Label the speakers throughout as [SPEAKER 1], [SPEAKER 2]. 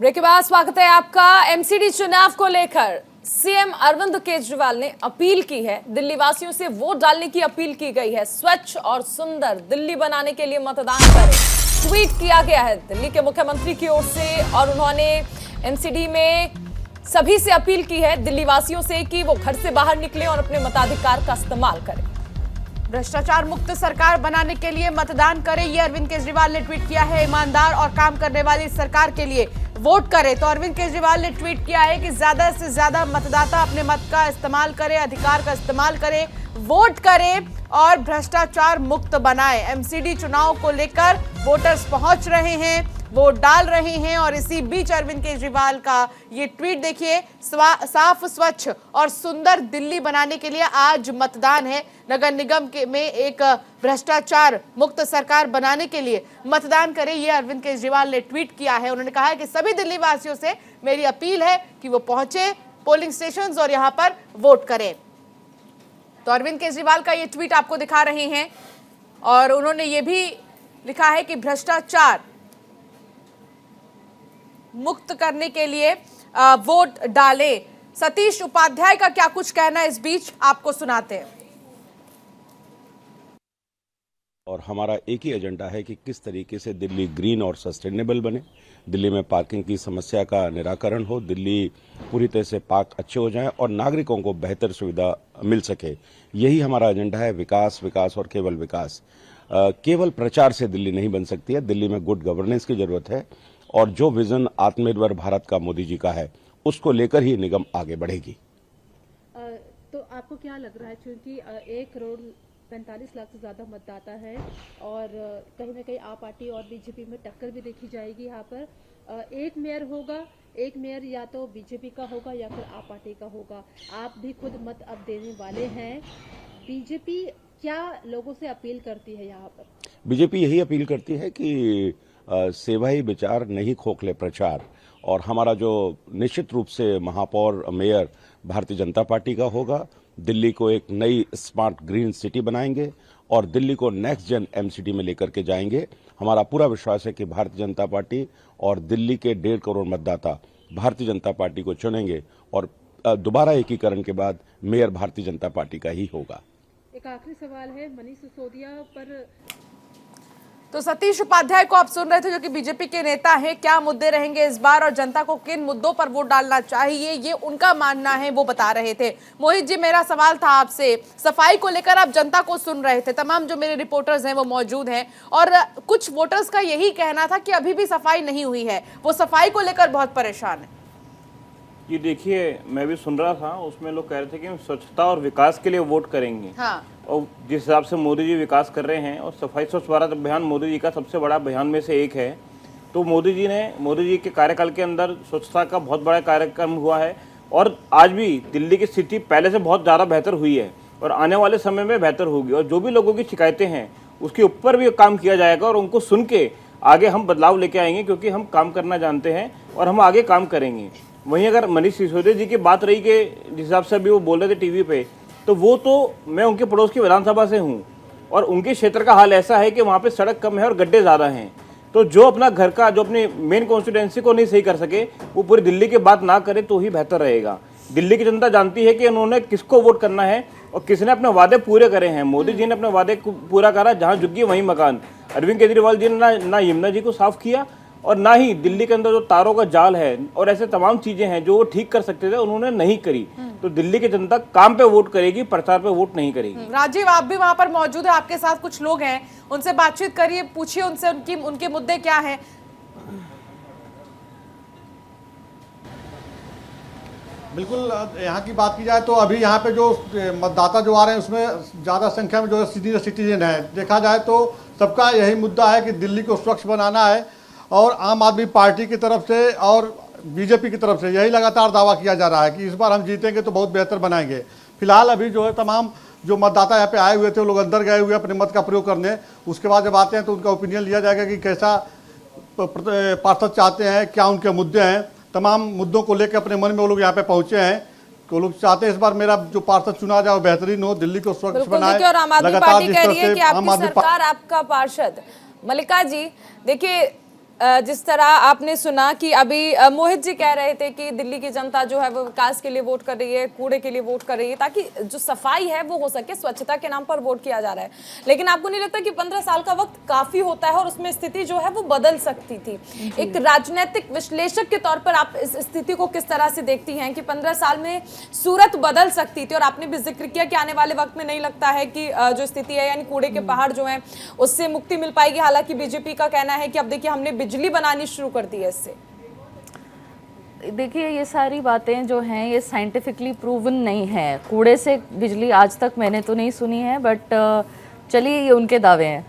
[SPEAKER 1] Break के बाद स्वागत है आपका। एमसीडी चुनाव को लेकर सीएम अरविंद केजरीवाल ने अपील की है। दिल्ली वासियों से वोट डालने की अपील की गई है। स्वच्छ और सुंदर दिल्ली बनाने के लिए मतदान करें, ट्वीट किया गया है दिल्ली के मुख्यमंत्री की ओर से। और उन्होंने एमसीडी में सभी से अपील की है, दिल्ली वासियों से, कि वो घर से बाहर निकले और अपने मताधिकार का इस्तेमाल करें।
[SPEAKER 2] भ्रष्टाचार मुक्त सरकार बनाने के लिए मतदान करें, ये अरविंद केजरीवाल ने ट्वीट किया है। ईमानदार और काम करने वाली सरकार के लिए वोट करें। तो अरविंद केजरीवाल ने ट्वीट किया है कि ज्यादा से ज्यादा मतदाता अपने मत का इस्तेमाल करें, अधिकार का इस्तेमाल करें, वोट करें और भ्रष्टाचार मुक्त बनाएं। एमसीडी चुनाव को लेकर वोटर्स पहुंच रहे हैं, वोट डाल रहे हैं। और इसी बीच अरविंद केजरीवाल का ये ट्वीट देखिए, साफ, स्वच्छ और सुंदर दिल्ली बनाने के लिए आज मतदान है। नगर निगम में एक भ्रष्टाचार मुक्त सरकार बनाने के लिए मतदान करें, ये अरविंद केजरीवाल ने ट्वीट किया है। उन्होंने कहा है कि सभी दिल्ली वासियों से मेरी अपील है कि वो पहुंचे पोलिंग स्टेशंस और यहां पर वोट करें। तो अरविंद केजरीवाल का ये ट्वीट आपको दिखा रहे हैं। और उन्होंने ये भी लिखा है कि भ्रष्टाचार मुक्त करने के लिए वोट डालें। सतीश उपाध्याय का क्या कुछ कहना है इस बीच, आपको सुनाते हैं।
[SPEAKER 3] और हमारा एक ही एजेंडा है कि किस तरीके से दिल्ली ग्रीन और सस्टेनेबल बने, दिल्ली में पार्किंग की समस्या का निराकरण हो, दिल्ली पूरी तरह से पार्क अच्छे हो जाएं और नागरिकों को बेहतर सुविधा मिल सके। यही हमारा एजेंडा है, विकास, विकास और केवल विकास। केवल प्रचार से दिल्ली नहीं बन सकती है, दिल्ली में गुड गवर्नेंस की जरूरत है। और जो विजन आत्मनिर्भर भारत का मोदी जी का है, उसको लेकर ही निगम आगे बढ़ेगी।
[SPEAKER 4] तो आपको क्या लग रहा है, क्योंकि 1,45,00,000 से ज्यादा मतदाता है और कहीं ना कहीं आप पार्टी और बीजेपी में टक्कर भी देखी जाएगी। यहाँ पर एक मेयर होगा, एक मेयर या तो बीजेपी का होगा या फिर आप पार्टी का होगा। आप भी खुद मत अब देने वाले हैं। बीजेपी क्या लोगों से अपील करती है यहाँ पर?
[SPEAKER 3] बीजेपी यही अपील करती है कि सेवा ही विचार, नहीं खोखले प्रचार। और हमारा जो निश्चित रूप से महापौर मेयर भारतीय जनता पार्टी का होगा। दिल्ली को एक नई स्मार्ट ग्रीन सिटी बनाएंगे और दिल्ली को नेक्स्ट जेन एमसीडी में लेकर के जाएंगे। हमारा पूरा विश्वास है कि भारतीय जनता पार्टी और दिल्ली के 1.5 करोड़ मतदाता भारतीय जनता पार्टी को चुनेंगे और दोबारा एकीकरण के बाद मेयर भारतीय जनता पार्टी का ही होगा।
[SPEAKER 4] एक आखिरी सवाल है मनीष सिसोदिया पर।
[SPEAKER 2] तो सतीश उपाध्याय को आप सुन रहे थे, जो कि बीजेपी के नेता हैं। क्या मुद्दे रहेंगे इस बार और जनता को किन मुद्दों पर वोट डालना चाहिए, ये उनका मानना है, वो बता रहे थे। मोहित जी, मेरा सवाल था आपसे, सफाई को लेकर आप जनता को सुन रहे थे। तमाम जो मेरे रिपोर्टर्स हैं वो मौजूद हैं और कुछ वोटर्स का यही कहना था कि अभी भी सफाई नहीं हुई है, वो सफाई को लेकर बहुत परेशान है।
[SPEAKER 5] ये देखिए, मैं भी सुन रहा था, उसमें लोग कह रहे थे कि हम स्वच्छता और विकास के लिए वोट करेंगे।
[SPEAKER 2] हाँ।
[SPEAKER 5] और जिस हिसाब से मोदी जी विकास कर रहे हैं, और सफाई स्वच्छ भारत अभियान मोदी जी का सबसे बड़ा अभियान में से एक है। तो मोदी जी के कार्यकाल के अंदर स्वच्छता का बहुत बड़ा कार्यक्रम हुआ है और आज भी दिल्ली की स्थिति पहले से बहुत ज़्यादा बेहतर हुई है और आने वाले समय में बेहतर होगी। और जो भी लोगों की शिकायतें हैं उसके ऊपर भी काम किया जाएगा और उनको सुन के आगे हम बदलाव लेके आएंगे, क्योंकि हम काम करना जानते हैं और हम आगे काम करेंगे। वहीं अगर मनीष सिसोदिया जी की बात रही कि जिस हिसाब से अभी वो बोल रहे थे टीवी पे, तो वो तो मैं उनके पड़ोस की विधानसभा से हूँ और उनके क्षेत्र का हाल ऐसा है कि वहाँ पे सड़क कम है और गड्ढे ज़्यादा हैं। तो जो अपना घर का, जो अपनी मेन कॉन्स्टिट्यूएंसी को नहीं सही कर सके, वो पूरी दिल्ली की बात ना करे तो ही बेहतर रहेगा। दिल्ली की जनता जानती है कि उन्होंने किसको वोट करना है और किसने अपने वादे पूरे करे हैं। मोदी जी ने अपने वादे को पूरा करा, जहाँ झुग्गी वहीं मकान। अरविंद केजरीवाल जी ने ना यमुना जी को साफ किया और ना ही दिल्ली के अंदर जो तारों का जाल है और ऐसे तमाम चीजें हैं जो वो ठीक कर सकते थे, उन्होंने नहीं करी। तो दिल्ली की जनता काम पे वोट करेगी, प्रचार पे वोट नहीं करेगी।
[SPEAKER 2] राजीव, आप भी वहां पर मौजूद है, आपके साथ कुछ लोग हैं, उनसे बातचीत करिए, पूछिए उनसे उनके मुद्दे क्या हैं।
[SPEAKER 6] बिल्कुल, यहाँ की बात की जाए तो अभी यहाँ पे जो मतदाता जो आ रहे हैं उसमें ज़्यादा संख्या में जो सीनियर सिटीजन है। देखा जाए तो सबका यही मुद्दा है कि दिल्ली को स्वच्छ बनाना है और आम आदमी पार्टी की तरफ से और बीजेपी की तरफ से यही लगातार दावा किया जा रहा है कि इस बार हम जीतेंगे तो बहुत बेहतर बनाएंगे। फिलहाल अभी जो है तमाम जो मतदाता यहाँ पे आए हुए थे वो लोग अंदर गए हुए अपने मत का प्रयोग करने। उसके बाद जब आते हैं तो उनका ओपिनियन लिया जाएगा कि कैसा पार्षद चाहते हैं, क्या उनके मुद्दे हैं। तमाम मुद्दों को लेकर अपने मन में वो लोग यहाँ पे पहुंचे हैं। तो लोग चाहते हैं इस बार मेरा जो पार्षद चुना जाए वो बेहतरीन हो, दिल्ली को स्वच्छ बनाए।
[SPEAKER 1] और आम आदमी पार्टी कह रही है कि आपकी सरकार, आपका पार्षद। मल्लिका जी, देखिए जिस तरह आपने सुना कि अभी मोहित जी कह रहे थे कि दिल्ली की जनता जो है वो विकास के लिए वोट कर रही है, कूड़े के लिए वोट कर रही है, ताकि जो सफाई है वो हो सके, स्वच्छता के नाम पर वोट किया जा रहा है। लेकिन आपको नहीं लगता कि 15 साल का वक्त काफी होता है और उसमें स्थिति जो है वो बदल सकती थी? एक राजनीतिक विश्लेषक के तौर पर आप इस स्थिति को किस तरह से देखती हैं कि 15 साल में सूरत बदल सकती थी? और आपने भी जिक्र किया कि आने वाले वक्त में नहीं लगता है कि जो स्थिति है यानी कूड़े के पहाड़ जो है उससे मुक्ति मिल पाएगी। हालांकि बीजेपी का कहना है कि अब देखिए हमने बिजली बनानी शुरू कर दी है इससे।
[SPEAKER 7] देखिए, ये सारी बातें जो हैं ये साइंटिफिकली प्रूवन नहीं है। कूड़े से बिजली आज तक मैंने तो नहीं सुनी है, बट चलिए ये उनके दावे हैं।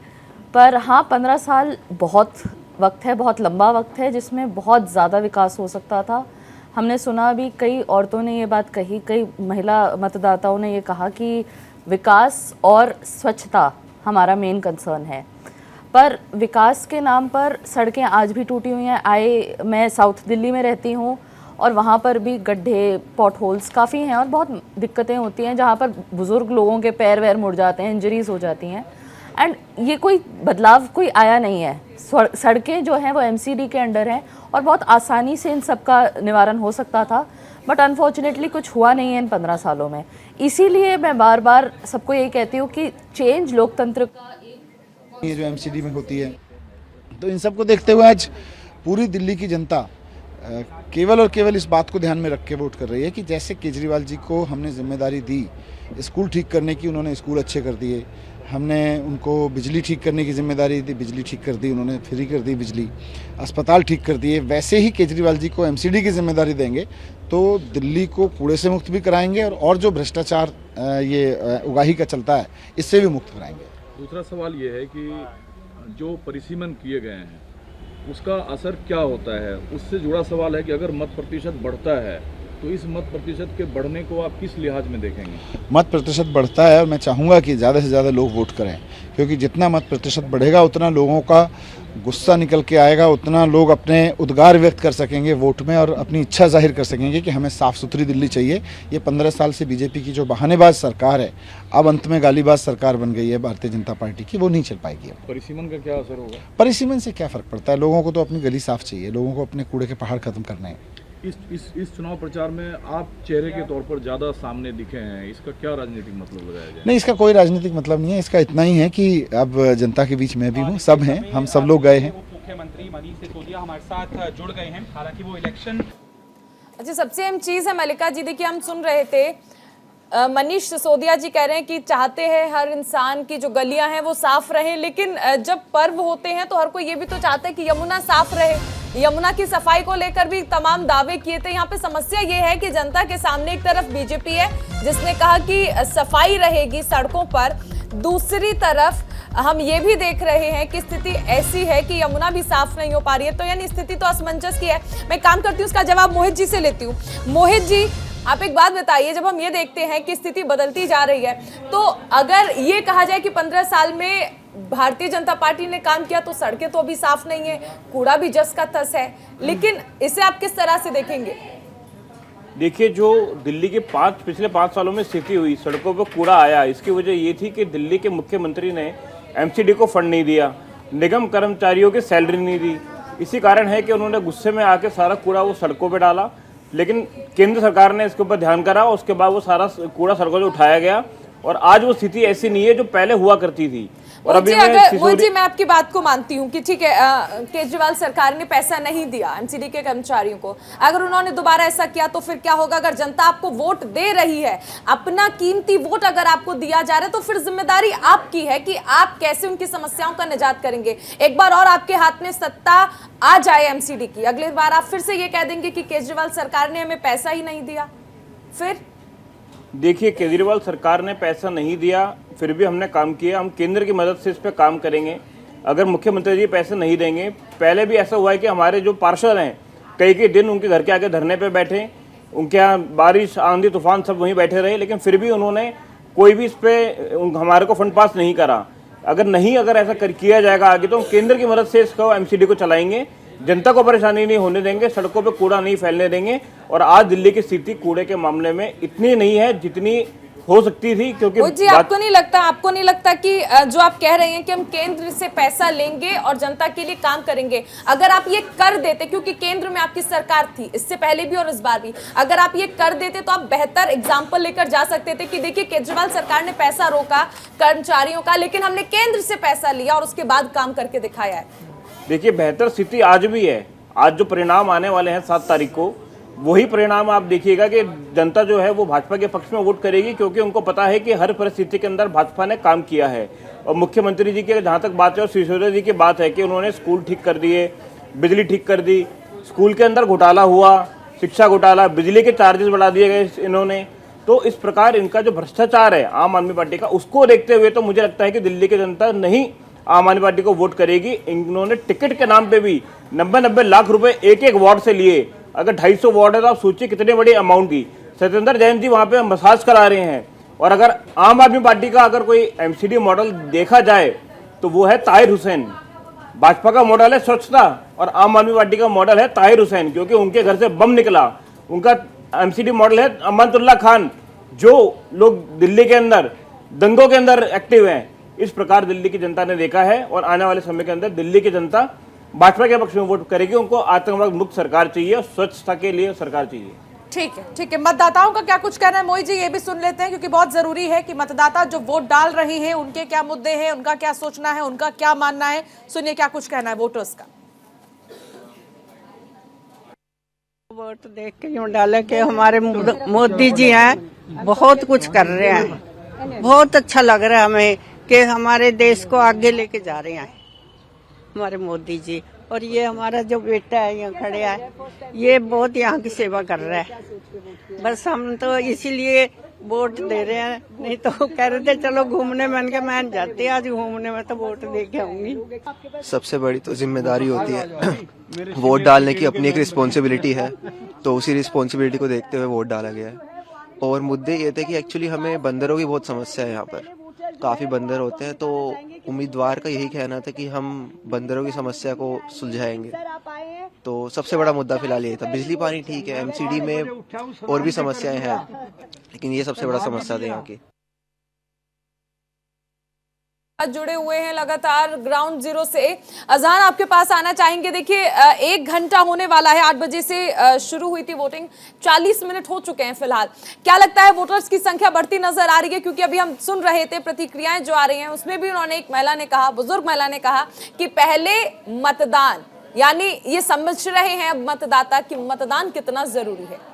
[SPEAKER 7] पर हाँ, 15 साल बहुत वक्त है, बहुत लंबा वक्त है जिसमें बहुत ज़्यादा विकास हो सकता था। हमने सुना भी, कई औरतों ने ये बात कही, कई महिला मतदाताओं ने ये कहा कि विकास और स्वच्छता हमारा मेन कंसर्न है। पर विकास के नाम पर सड़कें आज भी टूटी हुई हैं। मैं साउथ दिल्ली में रहती हूँ और वहाँ पर भी गड्ढे, पॉट होल्स काफ़ी हैं और बहुत दिक्कतें होती हैं, जहाँ पर बुज़ुर्ग लोगों के पैर वैर मुड़ जाते हैं, इंजरीज हो जाती हैं। एंड ये कोई बदलाव कोई आया नहीं है। सड़कें जो हैं वो एमसीडी के अंडर हैं और बहुत आसानी से इन सब का निवारण हो सकता था, बट अनफॉर्चुनेटली कुछ हुआ नहीं है इन 15 सालों में। इसीलिए मैं बार बार सबको यही कहती हूँ कि चेंज लोकतंत्र का
[SPEAKER 8] ये जो एमसीडी में होती है, तो इन सब को देखते हुए आज पूरी दिल्ली की जनता केवल और केवल इस बात को ध्यान में रख के वोट कर रही है कि जैसे केजरीवाल जी को हमने जिम्मेदारी दी स्कूल ठीक करने की, उन्होंने स्कूल अच्छे कर दिए। हमने उनको बिजली ठीक करने की जिम्मेदारी दी, बिजली ठीक कर दी, उन्होंने फ्री कर दी बिजली। अस्पताल ठीक कर दिए। वैसे ही केजरीवाल जी को एमसीडी की जिम्मेदारी देंगे तो दिल्ली को कूड़े से मुक्त भी कराएंगे और जो भ्रष्टाचार ये उगाही का चलता है इससे भी मुक्त कराएंगे।
[SPEAKER 9] दूसरा सवाल ये है कि जो परिसीमन किए गए हैं उसका असर क्या होता है, उससे जुड़ा सवाल है कि अगर मत प्रतिशत बढ़ता है तो इस मत प्रतिशत के बढ़ने को आप किस लिहाज में देखेंगे?
[SPEAKER 8] मत प्रतिशत बढ़ता है और मैं चाहूँगा कि ज़्यादा से ज़्यादा लोग वोट करें, क्योंकि जितना मत प्रतिशत बढ़ेगा उतना लोगों का गुस्सा निकल के आएगा, उतना लोग अपने उद्गार व्यक्त कर सकेंगे वोट में और अपनी इच्छा जाहिर कर सकेंगे कि हमें साफ़ सुथरी दिल्ली चाहिए। ये 15 साल से बीजेपी की जो बहानेबाज सरकार है, अब अंत में गालीबाज सरकार बन गई है भारतीय जनता पार्टी की, वो नहीं चल पाएगी।
[SPEAKER 9] परिसीमन का क्या असर होगा?
[SPEAKER 8] परिसीमन से क्या फ़र्क पड़ता है? लोगों को तो अपनी गली साफ़ चाहिए, लोगों को अपने कूड़े के पहाड़ खत्म करने हैं।
[SPEAKER 9] इस चुनाव प्रचार में आप चेहरे के तौर पर ज़्यादा सामने दिखे हैं, इसका क्या राजनीतिक मतलब लगाया जाए?
[SPEAKER 8] नहीं, इसका कोई राजनीतिक मतलब नहीं है। इसका इतना ही है कि अब जनता के बीच में भी हूँ, सब हैं, हम सब लोग गए हैं।
[SPEAKER 10] मुख्यमंत्री मनीष सिसोदिया हमारे साथ जुड़ गए हैं, हालांकि वो इलेक्शन।
[SPEAKER 1] अच्छा, सबसे अहम चीज है मल्लिका जी, देखिए हम सुन रहे थे मनीष सिसोदिया जी कह रहे हैं कि चाहते हैं हर इंसान की जो गलियां हैं वो साफ रहें, लेकिन जब पर्व होते हैं तो हर कोई ये भी तो चाहता है कि यमुना साफ रहे। यमुना की सफाई को लेकर भी तमाम दावे किए थे। यहाँ पे समस्या ये है कि जनता के सामने एक तरफ बीजेपी है जिसने कहा कि सफाई रहेगी सड़कों पर, दूसरी तरफ हम ये भी देख रहे हैं कि स्थिति ऐसी है कि यमुना भी साफ नहीं हो पा रही है। तो यानी स्थिति तो असमंजस की है। मैं काम करती हूँ, उसका जवाब मोहित जी से लेती हूँ। मोहित जी, आप एक बात बताइए, जब हम ये देखते हैं कि स्थिति बदलती जा रही है, तो अगर ये कहा जाए कि 15 साल में भारतीय जनता पार्टी ने काम किया तो सड़कें तो अभी साफ नहीं है, कूड़ा भी जस का तस है, लेकिन इसे आप किस तरह से देखेंगे?
[SPEAKER 5] देखिए, जो दिल्ली के पिछले 5 सालों में स्थिति हुई, सड़कों पर कूड़ा आया, इसकी वजह ये थी कि दिल्ली के मुख्यमंत्री ने एमसीडी को फंड नहीं दिया, निगम कर्मचारियों की सैलरी नहीं दी। इसी कारण है कि उन्होंने गुस्से में आके सारा कूड़ा वो सड़कों पे डाला, लेकिन केंद्र सरकार ने इसके ऊपर ध्यान करा, उसके बाद वो सारा कूड़ा सड़कों से उठाया गया और आज वो स्थिति ऐसी नहीं है जो पहले हुआ करती थी। और अभी
[SPEAKER 1] मैं आपकी बात को मानती हूँ कि ठीक है, केजरीवाल सरकार ने पैसा नहीं दिया एमसीडी के कर्मचारियों को। अगर उन्होंने दोबारा ऐसा किया तो फिर क्या होगा? अगर जनता आपको वोट दे रही है, अपना कीमती वोट अगर आपको दिया जा रहा है, तो फिर जिम्मेदारी आपकी है कि आप कैसे उनकी समस्याओं का निजात करेंगे। एक बार और आपके हाथ में सत्ता आ जाए एमसीडी की, अगली बार आप फिर से ये कह देंगे कि केजरीवाल सरकार ने हमें पैसा ही नहीं दिया। फिर
[SPEAKER 5] देखिए, केजरीवाल सरकार ने पैसा नहीं दिया, फिर भी हमने काम किया। हम केंद्र की मदद से इस पर काम करेंगे। अगर मुख्यमंत्री जी पैसे नहीं देंगे, पहले भी ऐसा हुआ है कि हमारे जो पार्षद हैं कई दिन उनके घर के आगे धरने पे बैठे, उनके यहाँ बारिश आंधी तूफान सब वहीं बैठे रहे, लेकिन फिर भी उन्होंने कोई भी इस पर हमारे को फंड पास नहीं करा। अगर ऐसा किया जाएगा आगे तो हम केंद्र की मदद से इसको एमसीडी को चलाएंगे, जनता को परेशानी नहीं होने देंगे, सड़कों पे कूड़ा नहीं फैलने देंगे। और आज दिल्ली की स्थिति कूड़े के मामले में इतनी नहीं है जितनी हो सकती थी, क्योंकि
[SPEAKER 1] मोहित जी आपको नहीं लगता कि जो आप कह रहे हैं कि हम केंद्र से पैसा लेंगे और जनता के लिए काम करेंगे, अगर आप ये कर देते, क्योंकि केंद्र में आपकी सरकार थी इससे पहले भी और इस बार भी, अगर आप ये कर देते तो आप बेहतर एग्जाम्पल लेकर जा सकते थे कि देखिए केजरीवाल सरकार ने पैसा रोका कर्मचारियों का, लेकिन हमने केंद्र से पैसा लिया और उसके बाद काम करके दिखाया है।
[SPEAKER 5] देखिए बेहतर स्थिति आज भी है। आज जो परिणाम आने वाले हैं 7 तारीख को, वही परिणाम आप देखिएगा कि जनता जो है वो भाजपा के पक्ष में वोट करेगी, क्योंकि उनको पता है कि हर परिस्थिति के अंदर भाजपा ने काम किया है। और मुख्यमंत्री जी की जहाँ तक बात है और सिसोदिया जी की बात है कि उन्होंने स्कूल ठीक कर दिए, बिजली ठीक कर दी, स्कूल के अंदर घोटाला हुआ, शिक्षा घोटाला, बिजली के चार्जेस बढ़ा दिए गए इन्होंने। तो इस प्रकार इनका जो भ्रष्टाचार है आम आदमी पार्टी का, उसको देखते हुए तो मुझे लगता है कि दिल्ली की जनता नहीं आम आदमी पार्टी को वोट करेगी। इन्होंने टिकट के नाम पे भी 90-90 लाख रुपए एक वार्ड से लिए। अगर 250 वार्ड है तो आप सोचिए कितने बड़ी अमाउंट की। सत्येंद्र जैन जी वहां पे मसाज करा रहे हैं। और अगर आम आदमी पार्टी का अगर कोई एमसीडी मॉडल देखा जाए तो वो है ताहिर हुसैन। भाजपा का मॉडल है स्वच्छता और आम आदमी पार्टी का मॉडल है ताहिर हुसैन, क्योंकि उनके घर से बम निकला। उनका एमसीडी मॉडल है अमानतुल्लाह खान, जो लोग दिल्ली के अंदर दंगों के अंदर एक्टिव हैं। इस प्रकार दिल्ली की जनता ने देखा है और आने वाले समय के अंदर दिल्ली की जनता भाजपा के पक्ष में वोट करेगी। उनको आतंकवाद मुक्त सरकार चाहिए और स्वच्छता के लिए सरकार चाहिए।
[SPEAKER 2] ठीक है। मतदाताओं का क्या कुछ कहना है मोहित जी, ये भी सुन लेते हैं, क्योंकि बहुत जरूरी है कि मतदाता जो वोट डाल रहे हैं उनके क्या मुद्दे हैं, उनका क्या सोचना है, उनका क्या मानना है। सुनिए क्या कुछ कहना है वोटर्स का।
[SPEAKER 11] वोट देख के यूँ डाले कि हमारे मोदी जी हैं, बहुत कुछ कर रहे हैं। बहुत अच्छा लग रहा है हमें कि हमारे देश को आगे लेके जा रहे हैं हमारे मोदी जी। और ये हमारा जो बेटा है यहाँ खड़े है, ये बहुत यहाँ की सेवा कर रहा है। बस हम तो इसीलिए वोट दे रहे हैं, नहीं तो कह रहे थे चलो घूमने, मैंने कहा मैं जाती आज घूमने में तो वोट दे के आऊंगी।
[SPEAKER 12] सबसे बड़ी तो जिम्मेदारी होती है वोट डालने की, अपनी एक रिस्पॉन्सिबिलिटी है, तो उसी रिस्पॉन्सिबिलिटी को देखते हुए वोट डाला गया है। और मुद्दे ये थे कि एक्चुअली हमें बंदरों की बहुत समस्या है, यहाँ पर काफ़ी बंदर होते हैं, तो उम्मीदवार का यही कहना था कि हम बंदरों की समस्या को सुलझाएंगे। तो सबसे बड़ा मुद्दा फिलहाल ये था। बिजली पानी ठीक है, एमसीडी में और भी समस्याएं हैं, लेकिन ये सबसे बड़ा समस्या था यहाँ की।
[SPEAKER 1] जुड़े हुए हैं लगातार ग्राउंड जीरो से। अजहान आपके पास आना चाहेंगे। देखिए 1 घंटा होने वाला है, 8 बजे से शुरू हुई थी वोटिंग, 40 मिनट हो चुके हैं फिलहाल। क्या लगता है वोटर्स की संख्या बढ़ती नजर आ रही है? क्योंकि अभी हम सुन रहे थे प्रतिक्रियाएं जो आ रही हैं, उसमें भी उन्होंने, एक महिला ने कहा, बुजुर्ग महिला ने कहा कि पहले मतदान, यानी ये समझ रहे हैं अब मतदाता कि मतदान कितना जरूरी है।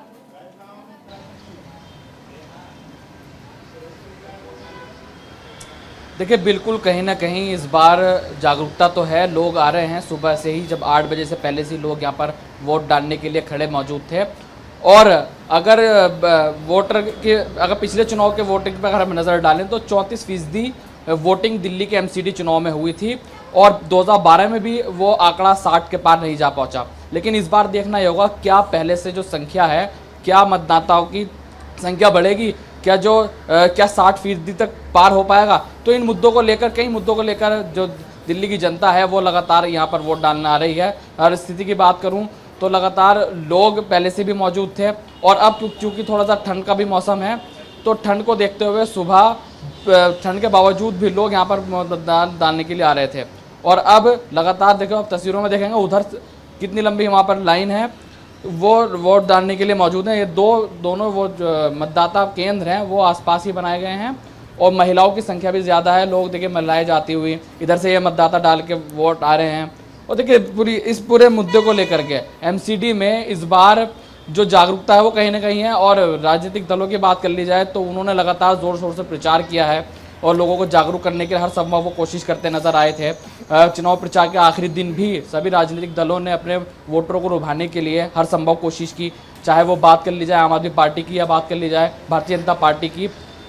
[SPEAKER 10] देखिए बिल्कुल कहीं ना कहीं इस बार जागरूकता तो है, लोग आ रहे हैं सुबह से ही, जब 8 बजे से पहले से लोग यहाँ पर वोट डालने के लिए खड़े मौजूद थे। और अगर वोटर के, अगर पिछले चुनाव के वोटिंग पर अगर हम नज़र डालें तो 34% वोटिंग दिल्ली के एमसीडी चुनाव में हुई थी और 2012 में भी वो आंकड़ा 60 के पार नहीं जा पहुँचा। लेकिन इस बार देखना ये होगा क्या पहले से जो संख्या है, क्या मतदाताओं की संख्या बढ़ेगी, क्या 60% तक पार हो पाएगा। तो इन मुद्दों को लेकर, कई मुद्दों को लेकर जो दिल्ली की जनता है वो लगातार यहाँ पर वोट डालने आ रही है। हर स्थिति की बात करूँ तो लगातार लोग पहले से भी मौजूद थे और अब चूँकि थोड़ा सा ठंड का भी मौसम है, तो ठंड को देखते हुए सुबह ठंड के बावजूद भी लोग यहाँ पर मतदान डालने के लिए आ रहे थे। और अब लगातार देखो, आप तस्वीरों में देखेंगे उधर कितनी लंबी वहाँ पर लाइन है, वो वोट डालने के लिए मौजूद हैं। ये दोनों वो मतदाता केंद्र हैं वो आसपास ही बनाए गए हैं और महिलाओं की संख्या भी ज़्यादा है। लोग देखिए महिलाएं जाती हुई इधर से ये मतदाता डाल के वोट आ रहे हैं। और देखिए इस पूरे मुद्दे को लेकर के एमसीडी में इस बार जो जागरूकता है वो कहीं ना कहीं है। और राजनीतिक दलों की बात कर ली जाए तो उन्होंने लगातार ज़ोर शोर से प्रचार किया है और लोगों को जागरूक करने के लिए हर संभव वो कोशिश करते नजर आए थे। चुनाव प्रचार के आखिरी दिन भी सभी राजनीतिक दलों ने अपने वोटरों को लुभाने के लिए हर संभव कोशिश की, चाहे वो बात कर ली जाए आम आदमी पार्टी की या बात कर ली जाए भारतीय जनता पार्टी की।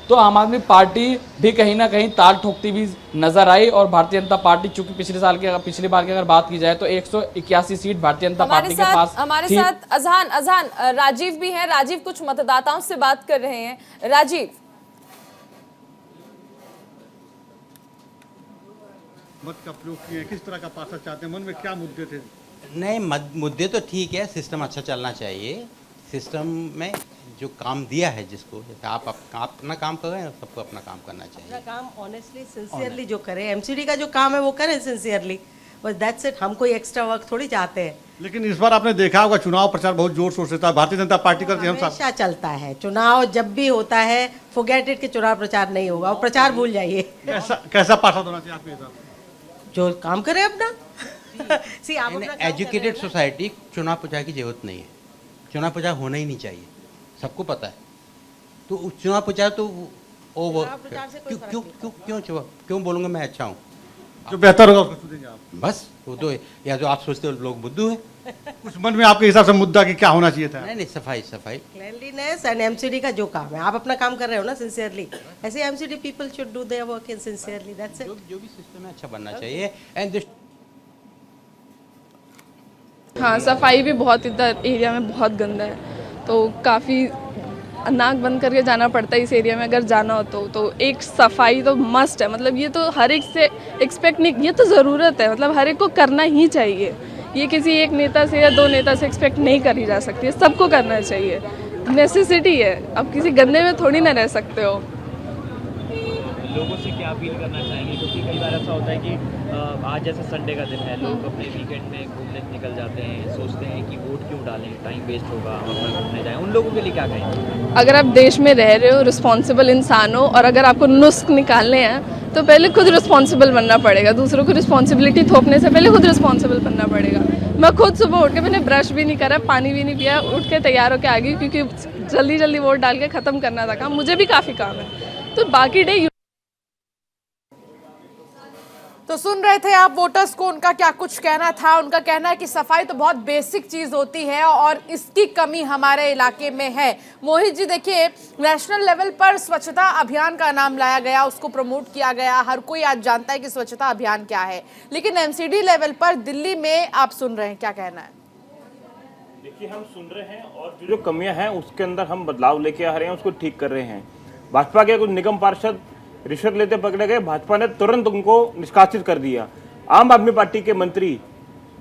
[SPEAKER 10] तो आम आदमी पार्टी भी कहीं ना कहीं ताल ठोकती भी नजर आई और भारतीय जनता पार्टी चूंकि पिछली बार की अगर बात की जाए तो 181 सीट भारतीय जनता पार्टी के पास
[SPEAKER 1] हमारे साथ अजहान राजीव भी हैं। राजीव कुछ मतदाताओं से बात कर रहे हैं। राजीव,
[SPEAKER 6] मत का प्रयोग किए, किस तरह का पार्षद चाहते हैं, मन में क्या मुद्दे थे?
[SPEAKER 13] नहीं, मुद्दे तो ठीक है, सिस्टम अच्छा चलना चाहिए। सिस्टम में जो काम दिया है जिसको, आप अपना काम कर रहे हैं, सबको अपना काम करना चाहिए।
[SPEAKER 14] अपना काम ऑनेस्टली सिंसियरली जो करे, एमसीडी का जो काम है वो करे सिंसियरली, बस दैट्स इट। हम कोई एक्स्ट्रा वर्क थोड़ी चाहते हैं।
[SPEAKER 6] लेकिन इस बार आपने देखा होगा चुनाव प्रचार बहुत जोर शोर से था, भारतीय जनता पार्टी का
[SPEAKER 14] हमेशा चलता है चुनाव, जब भी होता है फॉरगेट इट कि चुनाव प्रचार नहीं होगा, और प्रचार भूल जाइए।
[SPEAKER 6] कैसा पार्षद होना चाहिए आपके हिसाब से?
[SPEAKER 14] जो काम करे अपना। सी आप
[SPEAKER 13] एजुकेटेड सोसाइटी चुनाव प्रचार की जरूरत नहीं है, चुनाव प्रचार होना ही नहीं चाहिए, सबको पता है। तो चुनाव प्रचार तो क्यों बोलूँगा मैं अच्छा हूँ?
[SPEAKER 6] जो बेहतर होगा उसको चुनेंगे आप,
[SPEAKER 13] बस वो तो, या जो आप सोचते हो लोग बुद्धू है।
[SPEAKER 6] कुछ मन में आपके हिसाब से मुद्दा कि क्या होना चाहिए था?
[SPEAKER 13] नहीं, सफाई
[SPEAKER 14] क्लीनलीनेस एंड एमसीडी का जो काम है, आप अपना काम कर रहे हो ना सिंसियरली, ऐसे MCD people should do their work in sincerely, that's it.
[SPEAKER 13] जो भी सिस्टम है अच्छा बनना चाहिए। एंड
[SPEAKER 15] हाँ, सफाई भी बहुत इधर एरिया में बहुत गंदा है, तो काफ़ी नाक बंद करके जाना पड़ता है इस एरिया में अगर जाना हो तो एक सफाई तो मस्ट है। मतलब ये तो हर एक से एक्सपेक्ट नहीं, ये तो ज़रूरत है, मतलब हर एक को करना ही चाहिए। ये किसी एक नेता से या दो नेता से एक्सपेक्ट नहीं करी जा सकती है, सबको करना चाहिए, नेसेसिटी है। अब किसी गंदे में थोड़ी ना रह सकते हो।
[SPEAKER 16] लोगों से क्या अपील करना चाहेंगे, क्योंकि कई बार ऐसा होता है कि आज जैसे संडे का दिन है, लोग अपने वीकेंड में घूमने निकल जाते हैं, सोचते हैं कि वोट क्यों डालें, टाइम वेस्ट होगा, हम अपना घूमने जाएं, उन लोगों के लिए क्या कहेंगे?
[SPEAKER 15] अगर आप देश में रह रहे हो, रिस्पॉन्सिबल इंसान हो, और अगर आपको नुस्ख निकालने हैं तो पहले खुद रिस्पॉन्सिबल बनना पड़ेगा। दूसरों को रिस्पॉन्सिबिलिटी थोपने से पहले खुद रिस्पॉन्सिबल बनना पड़ेगा। मैं खुद सुबह उठ के मैंने ब्रश भी नहीं करा, पानी भी नहीं पिया, उठ के तैयार होकर आ गई, क्योंकि जल्दी जल्दी वोट डाल के ख़त्म करना था काम। मुझे भी काफ़ी काम है, तो बाकी डे।
[SPEAKER 2] तो सुन रहे थे आप वोटर्स को, उनका क्या कुछ कहना था। उनका कहना है कि सफाई तो बहुत बेसिक चीज होती है और इसकी कमी हमारे इलाके में है। मोहित जी देखिए, नेशनल लेवल पर स्वच्छता अभियान का नाम लाया गया, उसको प्रमोट किया गया, हर कोई आज जानता है कि स्वच्छता अभियान क्या है, लेकिन एमसीडी लेवल पर दिल्ली में आप सुन रहे हैं, क्या कहना है?
[SPEAKER 5] देखिए, हम सुन रहे हैं और जो कमियां हैं उसके अंदर हम बदलाव लेके आ रहे हैं, उसको ठीक कर रहे हैं। भाजपा के कुछ निगम पार्षद रिश्वत लेते पकड़े गए, भाजपा ने तुरंत उनको निष्कासित कर दिया। आम आदमी पार्टी के मंत्री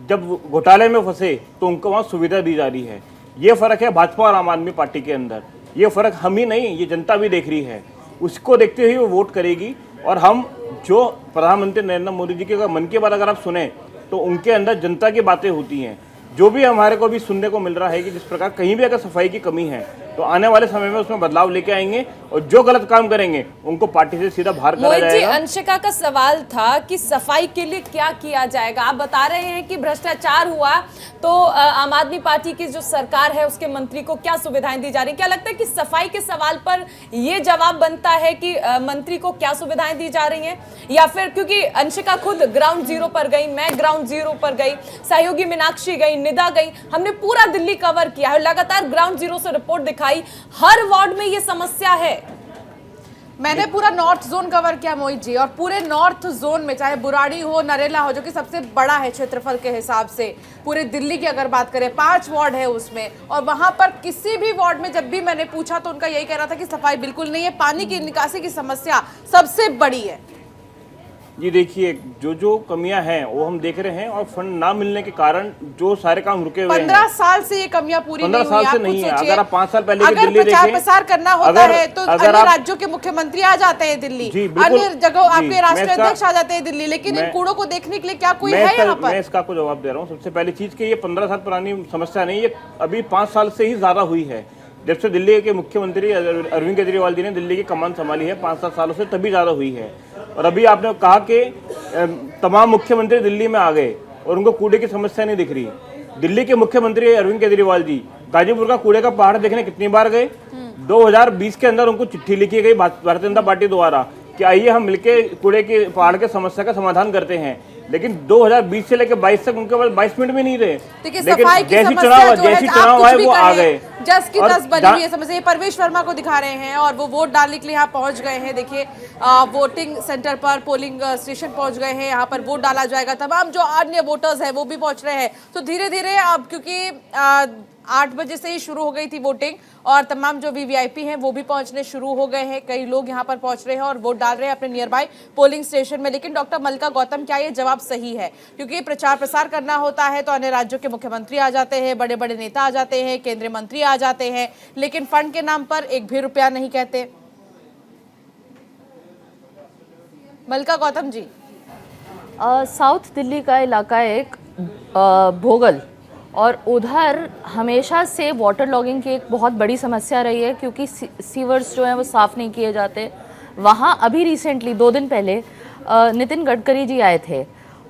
[SPEAKER 5] जब घोटाले में फंसे तो उनको वहां सुविधा दी जा रही है। ये फर्क है भाजपा और आम आदमी पार्टी के अंदर। ये फर्क हम ही नहीं, ये जनता भी देख रही है। उसको देखते हुए वो वोट करेगी। और हम जो प्रधानमंत्री नरेंद्र मोदी जी के मन की बात अगर आप सुने तो उनके अंदर जनता की बातें होती हैं। जो भी हमारे को भी सुनने को मिल रहा है कि जिस प्रकार कहीं भी अगर सफाई की कमी है तो आने वाले समय में उसमें बदलाव लेके आएंगे, और जो गलत काम करेंगे उनको पार्टी से सीधा बाहर करा जाएगा।
[SPEAKER 1] अंशिका का सवाल था कि सफाई के लिए क्या किया जाएगा। आप बता रहे हैं कि भ्रष्टाचार हुआ तो आम आदमी पार्टी की जो सरकार है उसके मंत्री को क्या सुविधाएं दी जा रही, क्या लगता है कि सफाई के सवाल पर ये जवाब बनता है कि मंत्री को क्या सुविधाएं दी जा रही हैं? या फिर क्योंकि अंशिका खुद ग्राउंड जीरो पर गई, मैं ग्राउंड जीरो पर गई, सहयोगी मीनाक्षी गई, निदा गई, हमने पूरा दिल्ली कवर किया है, लगातार ग्राउंड जीरो से रिपोर्ट दिखाई, हर वार्ड में ये समस्या है।
[SPEAKER 2] मैंने पूरा नॉर्थ जोन कवर किया मोहित जी, और पूरे नॉर्थ जोन में चाहे बुराड़ी हो, नरेला हो, जो कि सबसे बड़ा है क्षेत्रफल के हिसाब से, पूरे दिल्ली की अगर बात करें 5 वार्ड है उसमें, और वहां पर किसी भी वार्ड में जब भी मैंने पूछा तो उनका यही कहना था कि सफाई बिल्कुल नहीं है, पानी की निकासी की समस्या सबसे बड़ी है।
[SPEAKER 5] जी देखिए, जो कमियां हैं वो हम देख रहे हैं, और फंड ना मिलने के कारण जो सारे काम रुके हुए हैं।
[SPEAKER 2] 15 साल से ये कमियां पूरी नहीं हुई।
[SPEAKER 5] 15 साल से नहीं है। अगर आप 5 साल पहले की दिल्ली देखें,
[SPEAKER 2] प्रचार प्रसार करना होता है तो अन्य राज्यों के मुख्यमंत्री आ जाते हैं दिल्ली, अन्य जगह आपके राष्ट्रीय अध्यक्ष आ जाते हैं दिल्ली, लेकिन इन कूड़ों को देखने के लिए क्या कोई है यहाँ पर?
[SPEAKER 5] मैं इसका आपको जवाब दे रहा हूँ। सबसे पहली चीज कि ये 15 साल पुरानी समस्या नहीं, ये अभी 5 साल से ही ज्यादा हुई है। जब से दिल्ली के मुख्यमंत्री अरविंद केजरीवाल जी ने दिल्ली की कमान संभाली है 5-7 सालों से, तभी ज़्यादा हुई है। और अभी आपने कहा कि तमाम मुख्यमंत्री दिल्ली में आ गए और उनको कूड़े की समस्या नहीं दिख रही। दिल्ली के मुख्यमंत्री अरविंद केजरीवाल जी गाजीपुर का कूड़े का पहाड़ देखने कितनी बार गए? 2020 के अंदर उनको चिट्ठी लिखी गई भारतीय जनता पार्टी द्वारा कि आइए हम मिलके कूड़े के पहाड़ के समस्या का समाधान करते हैं, लेकिन 2020 से लेकर 22 तक उनके पास 22 मिनट भी नहीं रहे।
[SPEAKER 2] लेकिन जैसी
[SPEAKER 5] चुनाव आए वो आ गए,
[SPEAKER 2] 10 की 10 बनी हुई है समस्या। परवेश वर्मा को दिखा रहे हैं और वो वोट डालने के लिए यहाँ पहुंच गए हैं। देखिए वोटिंग सेंटर पर, पोलिंग स्टेशन पहुंच गए हैं, यहाँ पर वोट डाला जाएगा। तमाम जो अन्य वोटर्स हैं वो भी पहुंच रहे हैं। तो धीरे धीरे अब क्योंकि 8 बजे से ही शुरू हो गई थी वोटिंग और तमाम जो वीवीआईपी हैं वो भी पहुंचने शुरू हो गए हैं। कई लोग यहां पर पहुंच रहे हैं और वोट डाल रहे हैं अपने नियर बाय पोलिंग स्टेशन में। लेकिन डॉक्टर मल्लिका गौतम, क्या ये जवाब सही है? क्योंकि प्रचार प्रसार करना होता है तो अन्य राज्यों के मुख्यमंत्री आ जाते हैं, बड़े बड़े नेता आ जाते हैं, केंद्रीय मंत्री आ जाते हैं, लेकिन फंड के नाम पर एक भी रुपया नहीं कहते। मल्लिका गौतम जी,
[SPEAKER 7] साउथ दिल्ली का इलाका एक भोगल, और उधर हमेशा से वाटर लॉगिंग की एक बहुत बड़ी समस्या रही है क्योंकि सीवर्स जो हैं वो साफ़ नहीं किए जाते। वहाँ अभी रिसेंटली 2 दिन पहले नितिन गडकरी जी आए थे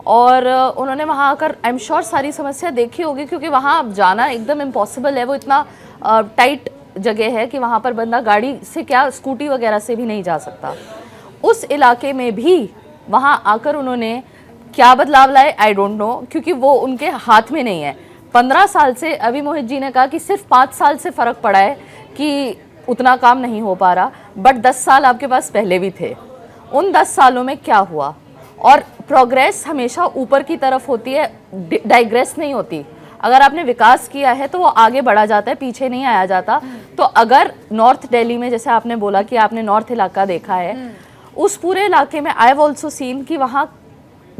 [SPEAKER 7] और उन्होंने वहाँ आकर आई एम श्योर सारी समस्या देखी होगी, क्योंकि वहाँ जाना एकदम इम्पॉसिबल है। वो इतना टाइट जगह है कि वहाँ पर बंदा गाड़ी से क्या स्कूटी वगैरह से भी नहीं जा सकता। उस इलाके में भी वहाँ आकर उन्होंने क्या बदलाव लाए आई डोंट नो, क्योंकि वो उनके हाथ में नहीं है। 15 साल से, अभी मोहित जी ने कहा कि सिर्फ 5 साल से फ़र्क पड़ा है कि उतना काम नहीं हो पा रहा, बट 10 साल आपके पास पहले भी थे। उन 10 सालों में क्या हुआ? और प्रोग्रेस हमेशा ऊपर की तरफ होती है, डाइग्रेस नहीं होती। अगर आपने विकास किया है तो वो आगे बढ़ा जाता है, पीछे नहीं आया जाता। तो अगर नॉर्थ दिल्ली में, जैसे आपने बोला कि आपने नॉर्थ इलाका देखा है, उस पूरे इलाके में आई हैव ऑल्सो सीन कि वहाँ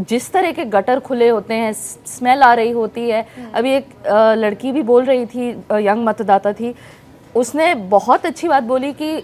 [SPEAKER 7] जिस तरह के गटर खुले होते हैं, स्मेल आ रही होती है। अभी एक लड़की भी बोल रही थी, यंग मतदाता थी, उसने बहुत अच्छी बात बोली कि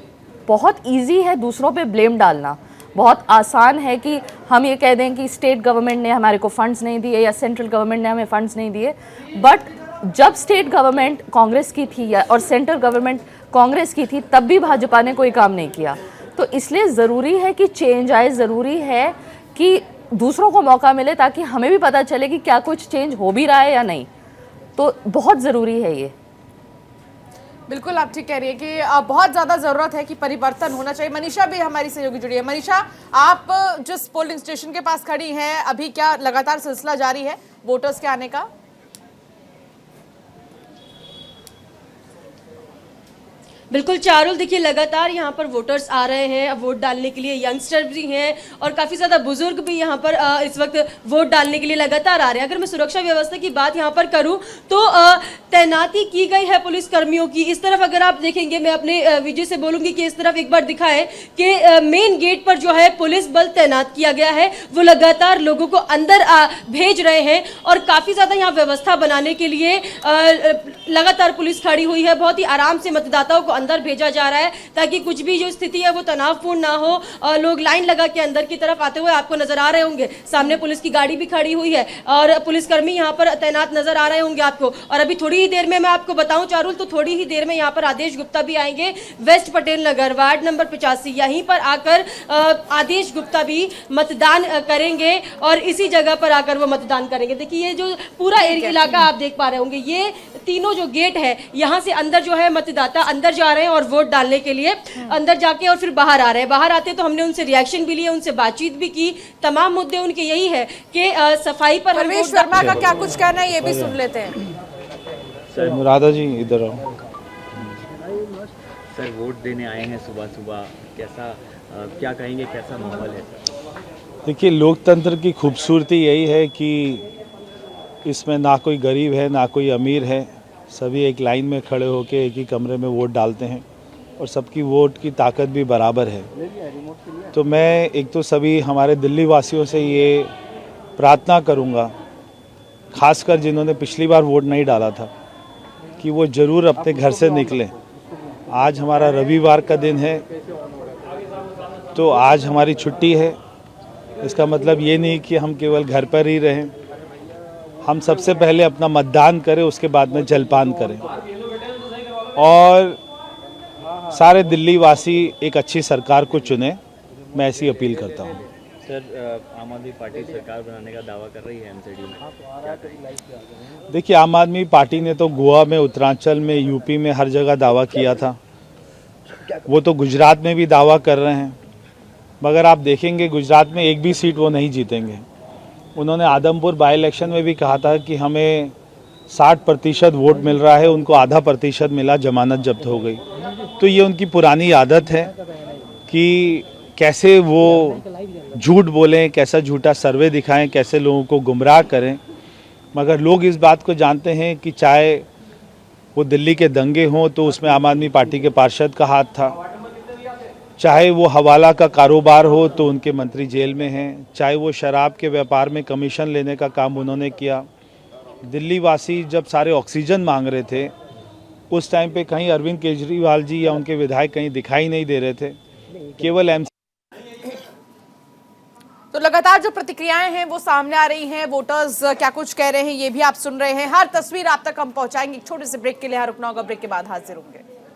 [SPEAKER 7] बहुत इजी है दूसरों पे ब्लेम डालना। बहुत आसान है कि हम ये कह दें कि स्टेट गवर्नमेंट ने हमारे को फंड्स नहीं दिए या सेंट्रल गवर्नमेंट ने हमें फंड्स नहीं दिए, बट जब स्टेट गवर्नमेंट कांग्रेस की थी और सेंट्रल गवर्नमेंट कांग्रेस की थी तब भी भाजपा ने कोई काम नहीं किया। तो इसलिए ज़रूरी है कि चेंज आए, ज़रूरी है कि दूसरों को मौका मिले ताकि हमें भी पता चले कि क्या कुछ चेंज हो भी रहा है या नहीं। तो बहुत ज़रूरी है ये।
[SPEAKER 2] बिल्कुल आप ठीक कह रही है कि बहुत ज़्यादा ज़रूरत है कि परिवर्तन होना चाहिए। मनीषा भी हमारी सहयोगी जुड़ी है। मनीषा, आप जिस पोलिंग स्टेशन के पास खड़ी हैं, अभी क्या लगातार सिलसिला जारी है वोटर्स के आने का?
[SPEAKER 17] बिल्कुल चारुल, देखिए लगातार यहाँ पर वोटर्स आ रहे हैं अब वोट डालने के लिए। यंगस्टर भी हैं और काफ़ी ज़्यादा बुजुर्ग भी यहाँ पर इस वक्त वोट डालने के लिए लगातार आ रहे हैं। अगर मैं सुरक्षा व्यवस्था की बात यहाँ पर करूँ तो तैनाती की गई है पुलिस कर्मियों की। इस तरफ अगर आप देखेंगे, मैं अपने विजय से बोलूँगी कि इस तरफ एक बार दिखाएं कि मेन गेट पर जो है पुलिस बल तैनात किया गया है। वो लगातार लोगों को अंदर भेज रहे हैं और काफ़ी ज़्यादा यहाँ व्यवस्था बनाने के लिए लगातार पुलिस खड़ी हुई है। बहुत ही आराम से मतदाताओं को अंदर भेजा जा रहा है ताकि कुछ भी जो स्थिति है वो तनावपूर्ण ना हो। लोग लाइन लगा के अंदर की तरफ आते हुए आपको नजर आ रहे होंगे। सामने पुलिस की गाड़ी भी खड़ी हुई है और पुलिसकर्मी यहाँ पर तैनात नजर आ रहे होंगे आपको। और अभी थोड़ी ही देर में मैं आपको बताऊं चारुल, तो थोड़ी ही देर में यहाँ पर आदेश गुप्ता भी आएंगे। Waste Patel Nagar ward number 85 यहीं पर आकर आदेश गुप्ता भी मतदान करेंगे और इसी जगह पर आकर वो मतदान करेंगे। देखिए ये जो पूरा इलाका आप देख पा रहे होंगे, ये तीनों जो गेट है यहाँ से अंदर जो है मतदाता अंदर जा रहे हैं और वोट डालने के लिए अंदर जाके और फिर बाहर आ रहे हैं। बाहर आते तो हमने उनसे रिएक्शन भी लिए, उनसे बातचीत भी की। तमाम मुद्दे उनके यही है कि सफाई पर।
[SPEAKER 2] परवेश वर्मा का क्या कुछ कहना है ये भी सुन लेते हैं।
[SPEAKER 18] सर मुरादा जी इधर आओ।
[SPEAKER 16] सर वोट देने आए हैं सुबह सुबह, कैसा क्या कहेंगे, कैसा माहौल है?
[SPEAKER 18] देखिए लोकतंत्र की खूबसूरती यही है कि इसमें ना कोई गरीब है ना कोई अमीर है, सभी एक लाइन में खड़े होकर एक ही कमरे में वोट डालते हैं और सबकी वोट की ताकत भी बराबर है। तो मैं एक तो सभी हमारे दिल्ली वासियों से ये प्रार्थना करूँगा, खासकर जिन्होंने पिछली बार वोट नहीं डाला था, कि वो ज़रूर अपने घर से निकलें। आज हमारा रविवार का दिन है तो आज हमारी छुट्टी है। इसका मतलब ये नहीं कि हम केवल घर पर ही रहें, हम सबसे पहले अपना मतदान करें, उसके बाद में जलपान करें और सारे दिल्ली वासी एक अच्छी सरकार को चुने। मैं ऐसी अपील करता हूँ।
[SPEAKER 16] सर आम आदमी पार्टी सरकार बनाने का दावा कर रही है एमसीडी में।
[SPEAKER 18] देखिए आम आदमी पार्टी ने तो गोवा में, उत्तरांचल में, यूपी में हर जगह दावा किया था। वो तो गुजरात में भी दावा कर रहे हैं, मगर आप देखेंगे गुजरात में एक भी सीट वो नहीं जीतेंगे। उन्होंने आदमपुर बाई इलेक्शन में भी कहा था कि हमें 60% वोट मिल रहा है, उनको आधा प्रतिशत मिला, जमानत जब्त हो गई। तो ये उनकी पुरानी आदत है कि कैसे वो झूठ बोलें, कैसा झूठा सर्वे दिखाएं, कैसे लोगों को गुमराह करें। मगर लोग इस बात को जानते हैं कि चाहे वो दिल्ली के दंगे हों तो उसमें आम आदमी पार्टी के पार्षद का हाथ था, चाहे वो हवाला का कारोबार हो तो उनके मंत्री जेल में हैं, चाहे वो शराब के व्यापार में कमीशन लेने का काम उन्होंने किया। दिल्ली वासी जब सारे ऑक्सीजन मांग रहे थे उस टाइम पे कहीं अरविंद केजरीवाल जी या उनके विधायक कहीं दिखाई नहीं दे रहे थे, केवल
[SPEAKER 2] तो लगातार जो प्रतिक्रियाएं हैं वो सामने आ रही हैं, वोटर्स क्या कुछ कह रहे हैं ये भी आप सुन रहे हैं। हर तस्वीर आप तक हम पहुंचाएंगे। एक छोटे से ब्रेक के लिए यहाँ रुकना होगा, ब्रेक के बाद हाजिर होंगे।